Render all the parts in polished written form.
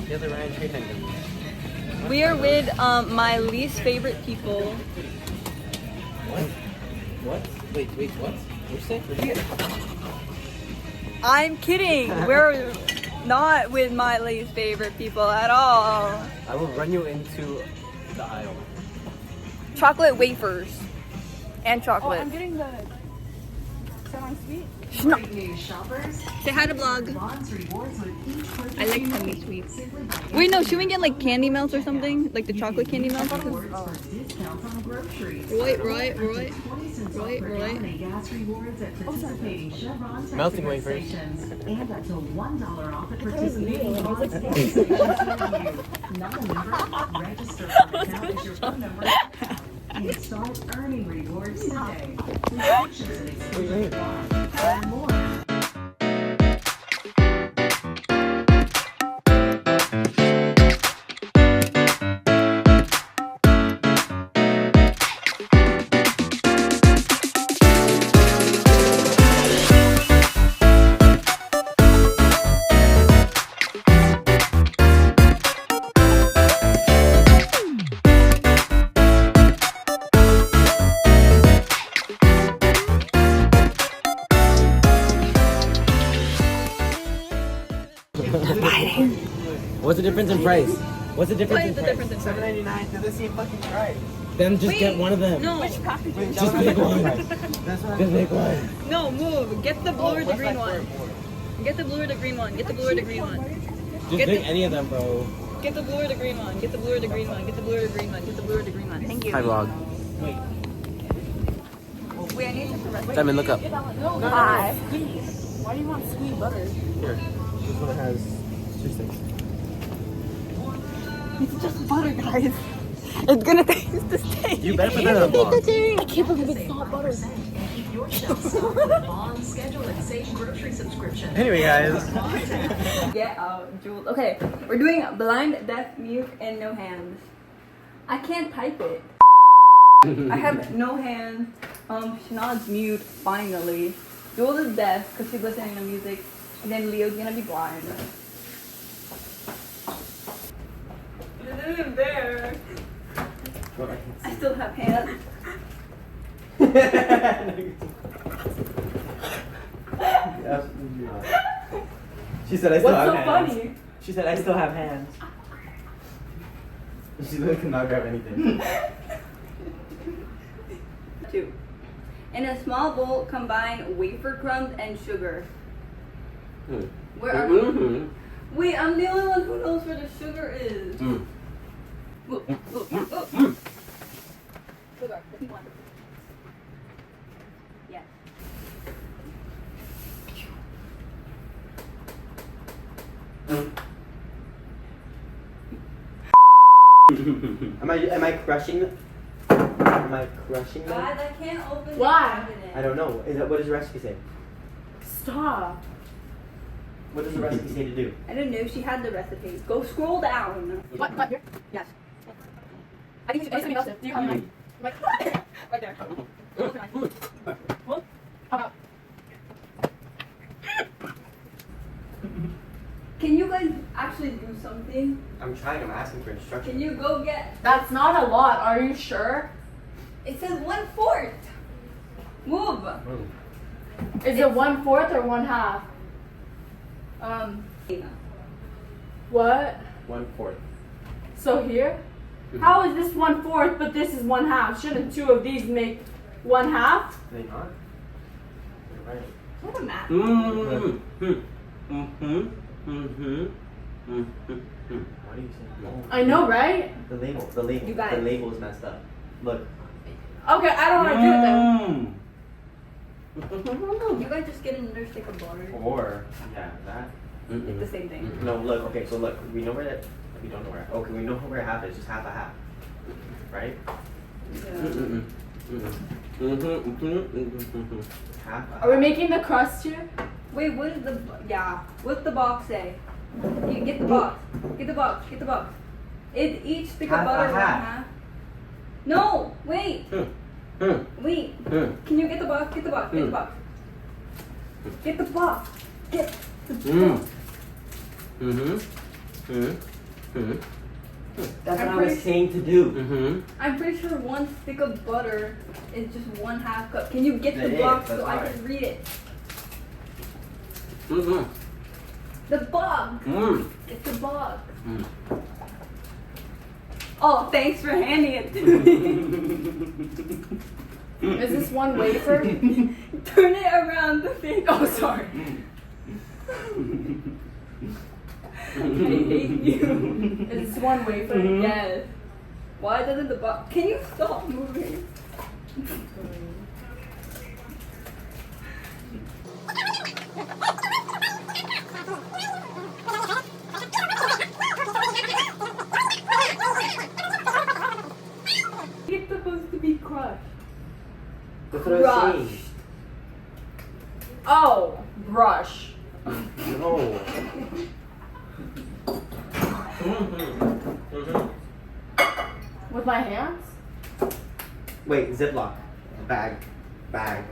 Yeah, the Ryan Tree Hangout. We are with my least favorite people. What? Wait, what? What'd you say? I'm kidding. We're not with my least favorite people at all. I will run you into the aisle. Chocolate wafers and chocolate. Oh, I'm getting the semi-sweet. Great news, shoppers. Say hi to vlog. Bonds rewards with each purchase I like you semi make. sweets. Simply by Wait, no, should we get like candy melts or something? Like the chocolate candy melts? rewards for discounts on groceries. Right. 20 cents off per gallon in gas rewards at participating Chevron Melting Texaco wafers. stations. And up to $1 off at participating Bonds gas stations near you. Not a member? Register for account as your phone number. And start earning rewards today. Restrictions and exclusions apply. And more. What's the difference in price? What's the difference What in is the price? difference in price? $7.99 to the same fucking price. Then just get one of them. No, Just pick one. Just pick one. no, move. Get the blue or the green one. Get the blue or the green one. Get the blue or the green one. Just Get pick the- any of them, bro. Get the blue or the green one. Get the blue or the green one. Get the blue or the green one. Get the blue or the green one. Thank you. Hi, vlog. Wait, I need to correct. Simon, look up. Hi. Why do you want sweet butter? Here. This one has cheesecake. It's just butter, guys. It's gonna taste the same. You better put that on vlog. I can't believe it's not butter. And keep your shelves stocked with Bond schedule and safe grocery subscription. Anyway, guys. Get out, Jules. Okay, we're doing blind, deaf, mute, and no hands. I can't type it. I have no hands. Shanad's mute, finally. Jules is deaf because she's listening to music. And then Leo's gonna be blind. This is there. I still have hands. She said I still What's have so hands. funny? She said I still have hands. She literally cannot grab anything. 2. In a small bowl, combine wafer crumbs and sugar. Where are we? Wait, I'm the only one who knows where the sugar is. Look. Sugar, the pink one. Yeah. Am I crushing them? Am I crushing them? Guys, I can't open Why? the cabinet. I don't know. What does the recipe say? Stop. What does the recipe say to do? I don't know. She had the recipe. Go scroll down. What? Here? Yes. I think you should do something else. Do you have mine? Like, Right there. well, how about? Can you guys actually do something? I'm trying. I'm asking for instructions. Can you go get? That's not a lot. Are you sure? It says 1/4. Move. Is it 1/4 or 1/2? What? 1/4. So here? How is this 1/4 but this is 1/2? Shouldn't two of these make 1/2? Are they not? You're right. What a math. Why do you say no? I know, right? The label. You got the it. label is messed up. Look. Okay, I don't want to do it then. You guys just get another stick of butter. Or that. It's the same thing. No, look. Okay, so look. We know where that. We don't know where. Okay, we know where half is. Just half a half. Right? Half. Are we making the crust here? Wait, what is the what's the box say? You get the box. Get the box. Get the box. It each stick of Half a butter one half. half. No, wait. Wait. Can you get the box? Get the box. Get the box. Get the box. Get the box. Mm-hmm. That's I'm what I was pretty- saying to do. Mm-hmm. I'm pretty sure one stick of butter is just 1/2 cup. Can you get That the is, box that's so I right. can read it? Mm-hmm. The box. Mm. It's the box. Mm. Oh, thanks for handing it to me. Is this one wafer? Turn it around the thing. Oh, sorry. I hate you. Is this one wafer? Mhm. Yes. Why doesn't the box? Can you stop moving? It's supposed to be crushed. That's what I was saying. Crushed. Oh, brush. No. Mm-hmm. With my hands? Wait, Ziploc. Bag. Yes.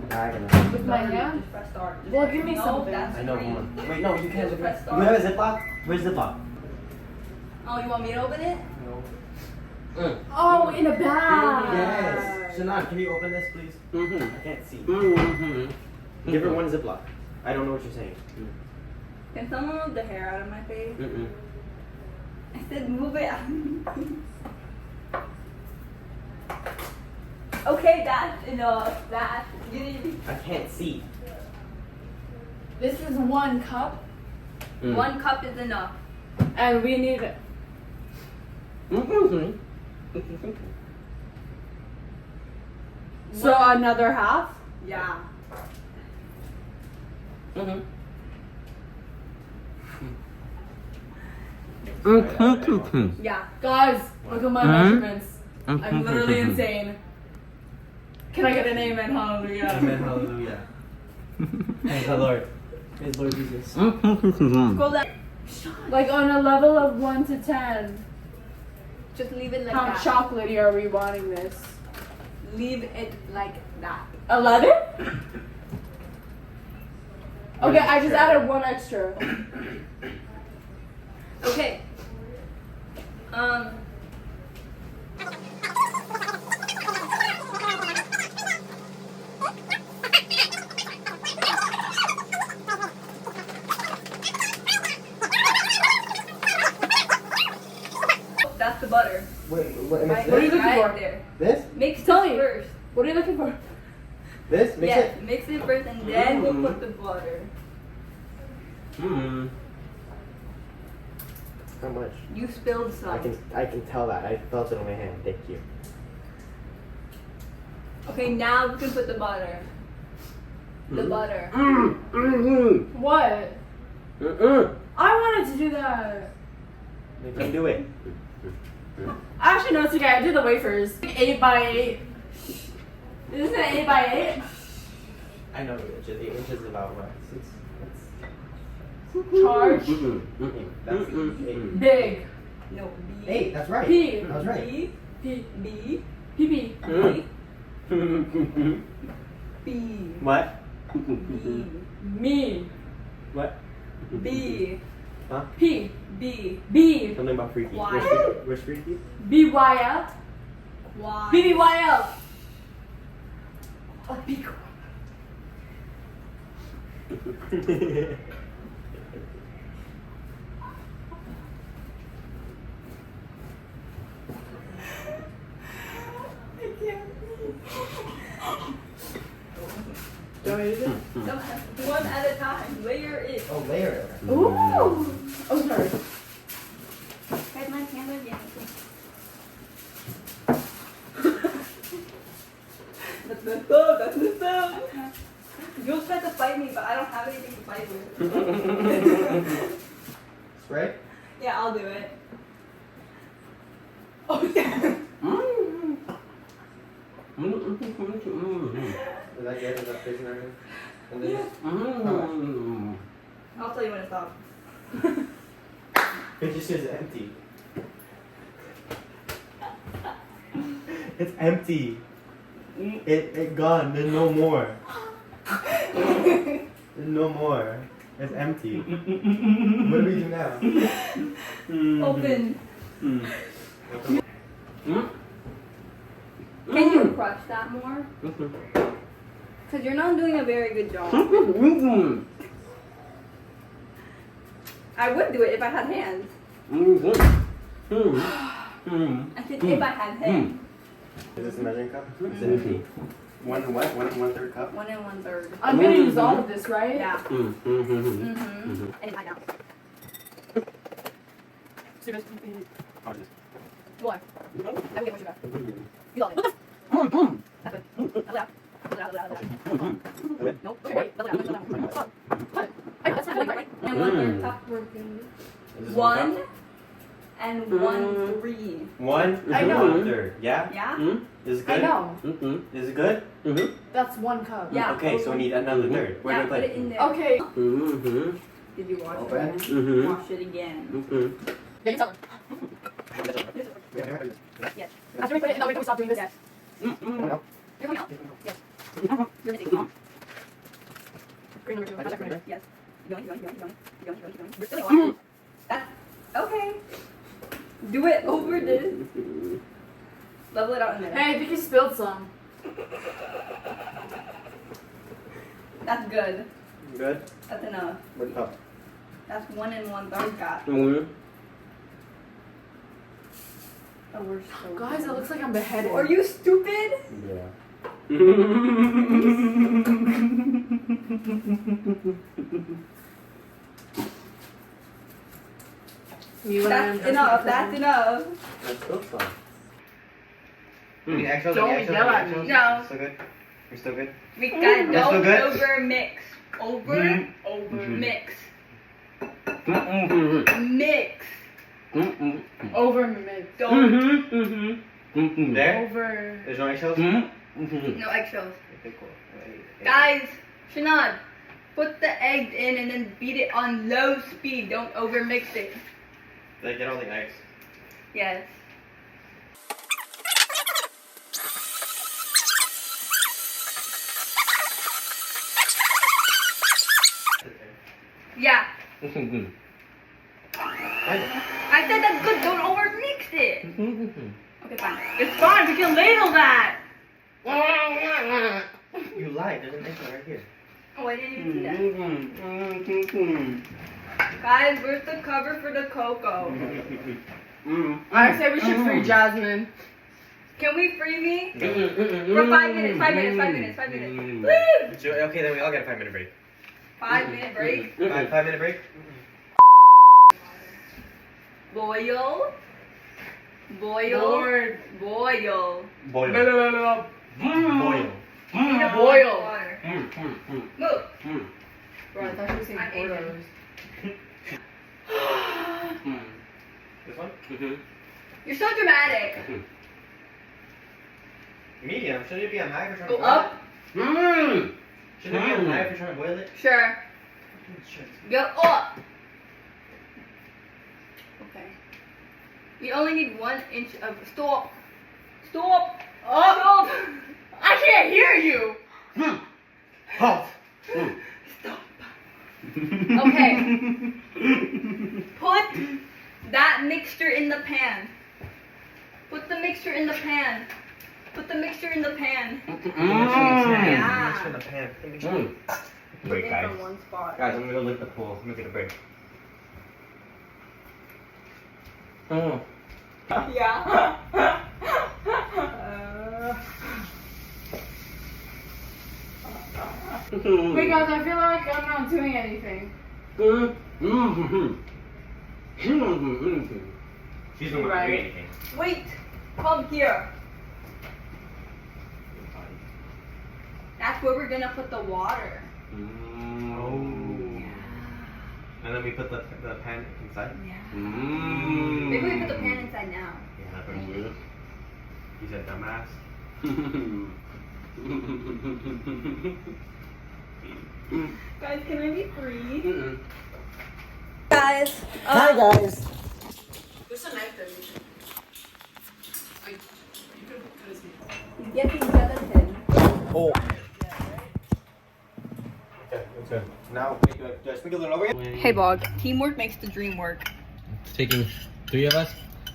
Bag and With my hand? Just press start. Well, give me No, something. that's I know green. one. Wait, no, you can't. Just press You start. have a Ziploc? Where's Ziploc? Oh, you want me to open it? No. Mm. Oh, in a bag. Yes. Shannon, can you open this, please? Mm-hmm. I can't see. Mm-hmm. Give her one Ziploc. I don't know what you're saying. Can someone move the hair out of my face? Mm-mm. I said move it out. Okay, that's enough. That's you need I can't see. This is 1 cup, Mm. 1 cup is enough. and we need Mm-hmm. so another half. Yeah. Mm-hmm. Yeah. Guys, look at my measurements. I'm literally insane. Can I get an amen? Hallelujah. Amen, hallelujah. Thank the Lord. Praise Lord Jesus. Scroll down. Like on a level of 1 to 10, Just leave it like how that. chocolatey are we wanting this? Leave it like that. 11? Okay, I just added 1 extra. Okay. That's the butter. Wait, what am I Right, What are you saying? looking right for? there. This? Mix Tell it me. first. What are you looking for? This? Mix Yes, it? mix it first and then we'll put the butter. Mm-hmm. How much? You spilled some. I can tell that. I felt it on my hand. Thank you. Okay, now we can put the butter. The Mhm. butter. Mm-hmm. What? Mm-mm. I wanted to do that. You can do it. Actually, no, it's okay. I did the wafers. 8 by 8. Isn't it 8 by 8? I know 8 inches is about what? 6? Charge. Mm-mm. Mm-mm. That's 8. Big. No, B. 8, that's right. P. That's right. B. P. B. PP. Mm. B. What? B. Me. What? B. Huh? P. B. B. Something about freaky. Why? Where's freaky? BYL. Y. BBYL. Oh, be quiet. I can't. Don't eat it. No, one at a time. Layer it. Oh, layer it. Ooh. Oh, sorry. Guys, my camera again. That's messed up. That's messed up. You'll try to fight me, but I don't have anything to fight with. Spray? Yeah, I'll do it. Oh, yeah. Is that good? Is that fish and everything? And then Yeah. I'll tell you when to stop. it just is empty. It's empty. It gone. There's no more. There's no more. It's empty. What do we do now? Open. Open. Can you crush that more? Because you're not doing a very good job. I would do it if I had hands. I said if I had hands. Is this a measuring cup? Is it empty? One and what? 1 1/3 cup? 1 1/3. I'm gonna use all of this, right? Yeah. Mm-hmm. And I know. I'll just. What? I will get what you got. You got it. That's it. Nope. Okay. And 1/3 cup working. Is this 1 and 1/3. 1 I know. 1/3. Yeah? Yeah? Is it I good? know. Is it good? That's 1 cup. Yeah. Okay, so we need another third. Where Yeah, do I put put it in there. Okay. Did you wash Open. it again? Wash it again. Yeah, you tell her. Yes. After we put it in, wait till we stop doing this. Yes. You're coming out? Yes. You're missing. Green number 2. Project number. Yes. Keep going. We're still on. That's okay. Do it over this. Level it out in there. Hey, I think you spilled some. That's good. Good? That's enough. What cup? That's 1 and 1/3 cup. Oh, we're so Guys, it looks like I'm beheaded. Are you stupid? Yeah. That's enough. That's enough. That's still some. Any extras? Don't Any extras? yell Any at me. extras? No. Still good? You're still good? We got That's so don't good? over mix. Over mix. Mix. Over mid. Don't. There? Over. There's no eggshells? No eggshells. Okay, cool. Guys, Shanad, put the eggs in and then beat it on low speed. Don't over mix it. Did I get all the eggs? Yes. Yeah. I said that's good. Don't over mix it. Okay, fine. It's fine. We can ladle that. You lied. There's an eggsshell right here. Oh, I didn't even see that. Guys, where's the cover for the cocoa? I say we should free Jasmine. Can we free me? For 5 minutes, 5 minutes, 5 minutes, 5 minutes. Please! Okay, then we all get a 5-minute break. 5-minute break. 5-minute break? Boil. Boil. Lord. Boil. Boil. Boil. Boil. Boil. Water. Move. Bro, I thought you were saying I'm Asian. Oreos. This one? You're so dramatic. Medium. Shouldn't it be on high for trying to Go boil up. it? Shouldn't it be on high for trying to boil it? Sure. Go up. Okay. You only need 1 inch of stop. Stop. Stop. I can't hear you. Halt! Stop. Okay. Put that mixture in the pan. Put the mixture in the pan. Put the mixture in the pan. Mix in the pan. Put Wait, it guys. in one spot. Guys, I'm gonna go lick the pool. I'm gonna get a break. Yeah. Wait, guys, I feel like I'm not doing anything. She's not Right. doing anything. Wait. Come here. That's where we're gonna put the water. Oh. And then we put the pan inside? Yeah. Maybe we put the pan inside now. Yeah, that's pretty weird. He's a dumbass. Guys, can I be free? Guys. Hi guys. There's a knife there. He's getting gelatin. Oh. Okay, let's So now, wait, do I sprinkle it over here? Hey, Bog. Teamwork makes the dream work. It's taking 3 of us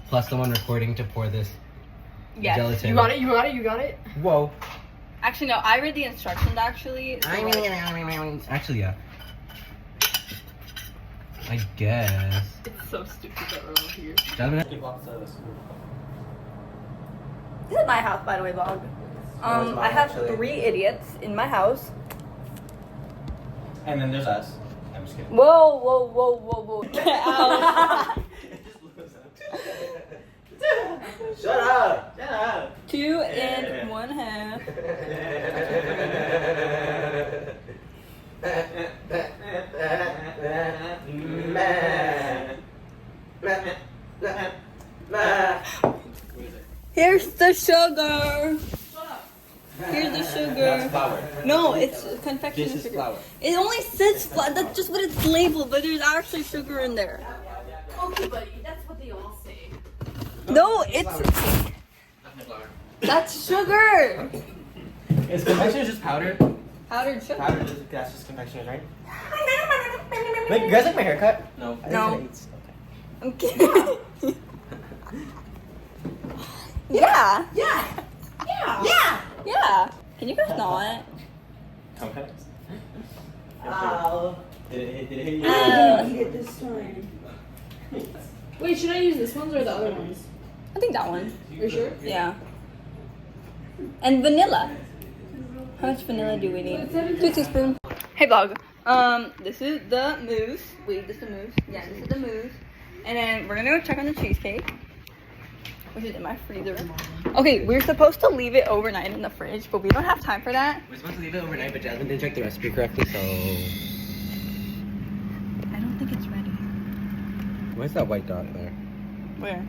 plus someone recording to pour this gelatin. You got it, you got it, you got it. Whoa. Actually, no. I read the instructions, actually. So Actually, yeah. I guess. It's so stupid that we're all here. Jasmine? This is my house, by the way, Bog. I have 3 idiots in my house. And then there's us. I'm just kidding. Whoa, whoa, whoa, whoa, whoa. Get out. Shut up! Shut up! 2 and 1 half. Here's the sugar. Here's the sugar. That's flour. No, it's confectionery This is sugar. flour. It only says flour. That's just what it's labeled, but there's actually sugar in there. Okay, buddy, that's what they all say. No, it's that's sugar. Is confectionery just powder? Powdered sugar. Powder, that's just confectionery, right? Wait, you guys like my haircut? No. No. I'm kidding. Yeah. Yeah! Yeah. Yeah. Can you guys not? Okay. Did it hit you? Hit this time. Wait, should I use this one or the other ones? I think that one. Are you sure? Yeah. And vanilla. How much vanilla do we need? 2 teaspoons. Hey vlog. This is the mousse. Wait, this is the mousse. Yeah, this is the mousse. And then we're gonna go check on the cheesecake, which is in my freezer. Okay, we're supposed to leave it overnight in the fridge, but we don't have time for that. We're supposed to leave it overnight, but Jasmine didn't check the recipe correctly, so... I don't think it's ready. Where's that white dot there? Where?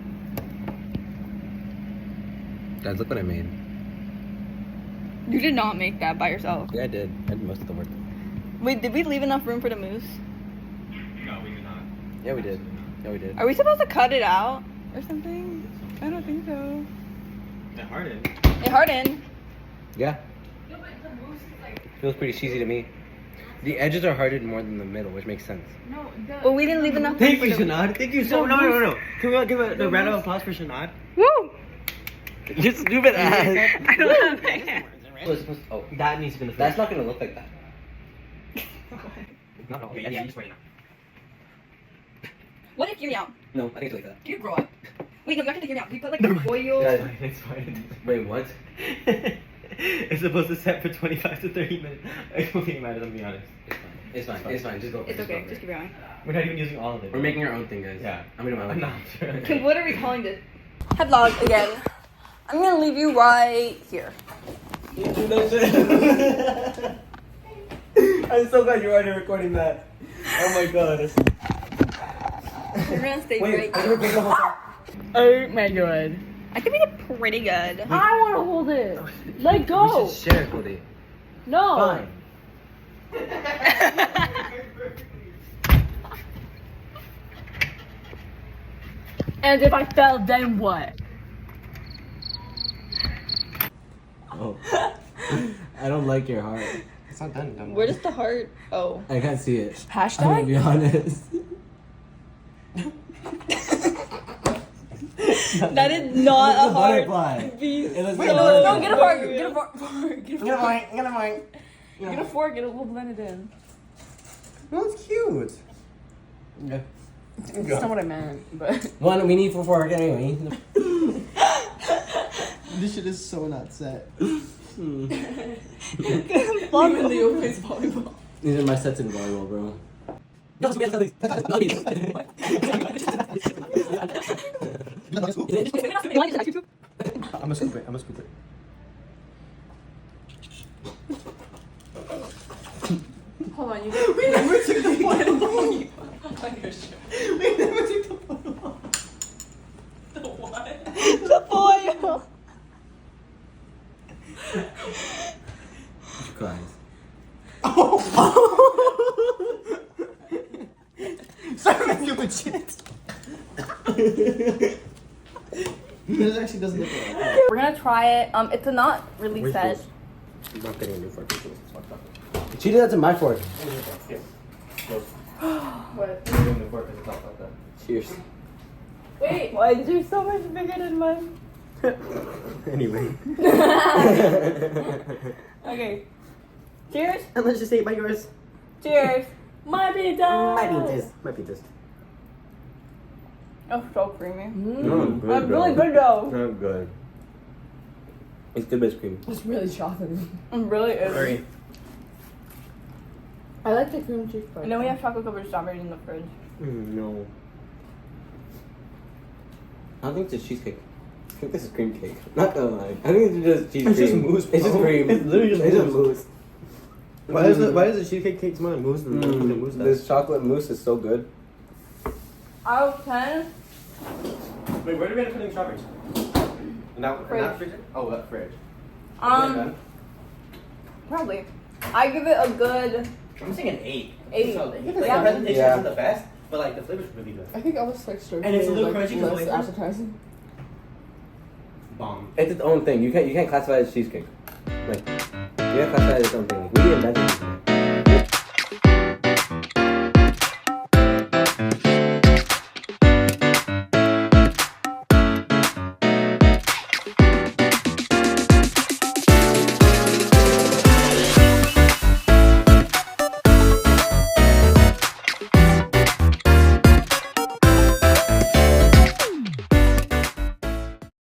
Guys, look what I made. You did not make that by yourself. Yeah, I did. I did most of the work. Wait, did we leave enough room for the mousse? No, we did not. Yeah, we did. Yeah, we did. Are we supposed to cut it out or something? I don't think so. It hardened. It hardened. Yeah. Feels pretty cheesy to me. The edges are hardened more than the middle, which makes sense. No, But we didn't leave enough room Thank for you, the Shanad. Thank you so much. No. Can we all give a round of applause for Shanad? Woo! You stupid ass. I don't have hands. Oh, that needs to be the That's not going to look like that. No. Yeah. What if, hear me out. No, I think it's like that. Can you grow up? Wait, no, you have to hear me out. We put like Never mind. oil. It's fine. Wait, what? It's supposed to set for 25 to 30 minutes. I don't think it matters, I'll be honest. It's fine. Just go. It's okay, just keep going. We're not even using all of it. We're making our own thing, guys. Yeah. I'm gonna I'm not sure. Okay, what are we calling this? Hi vlog again. I'm gonna leave you right here. I'm so glad you're already recording that. Oh my god. We're gonna stay Wait, right I'm gonna here. break the whole time. Oh my god. I think we did pretty good. I want to hold it. Let go. We should share, Cody. No. Fine. And if I fell, then what? Oh. I don't like your heart. It's not done. Where does the heart? Oh. I can't see it. Hashtag? I'm gonna be honest. That is not a heart. butterfly. Be It looks so like a butterfly. No, get a fork. good. Get a fork. Get a fork. Get a fork. Get a little blend it in. Well, it's cute. Yeah. That's not what I meant, but. One, we need for fork anyway. This shit is so not set. Even the open volleyball. These are my sets in volleyball, bro. I'm a scoop it. Hold on, you guys. We never took the photo. We never took the photo. The what? The foil. Guys. Sorry, stupid shit. This actually doesn't look like We're gonna try it. It's not really set. I'm not getting a new fork. It's fucked up. She did that to my fork. Here. Close. What? You're doing the fork because it's not like that. Cheers. Wait. Why is yours so much bigger than mine? Anyway. Okay. Cheers. And let's just say it by yours. Cheers. My pizza. My pizzas. Oh, so creamy. No, good, That's really good though. Not good. It's good, but it's creamy. It's really chocolatey. It really is. Very. I like the cream cheese part. And then we have chocolate covered strawberries in the fridge. No. I don't think it's a cheesecake. I think this is cream cake. Not gonna lie. I think it's just cheese It's cream. just mousse, It's just bro. cream. It's literally just it's mousse. mousse. Why does the cheesecake taste more like mousse than the mousse does? This chocolate mousse is so good. Out of 10, Wait, where do we end up putting strawberries? In that Fridge. freezer? Oh, that fridge. probably. I give it a good I'm saying an 8. 8. So, like, Yeah. the presentation Yeah. isn't the best, but like the flavor's really good. I think I was like straight. And it's a little like, crunchy 'cause less wafers? appetizing. Bomb. It's its own thing. You can't classify it as cheesecake. Like you can't classify it as its own thing. Like, we invented it.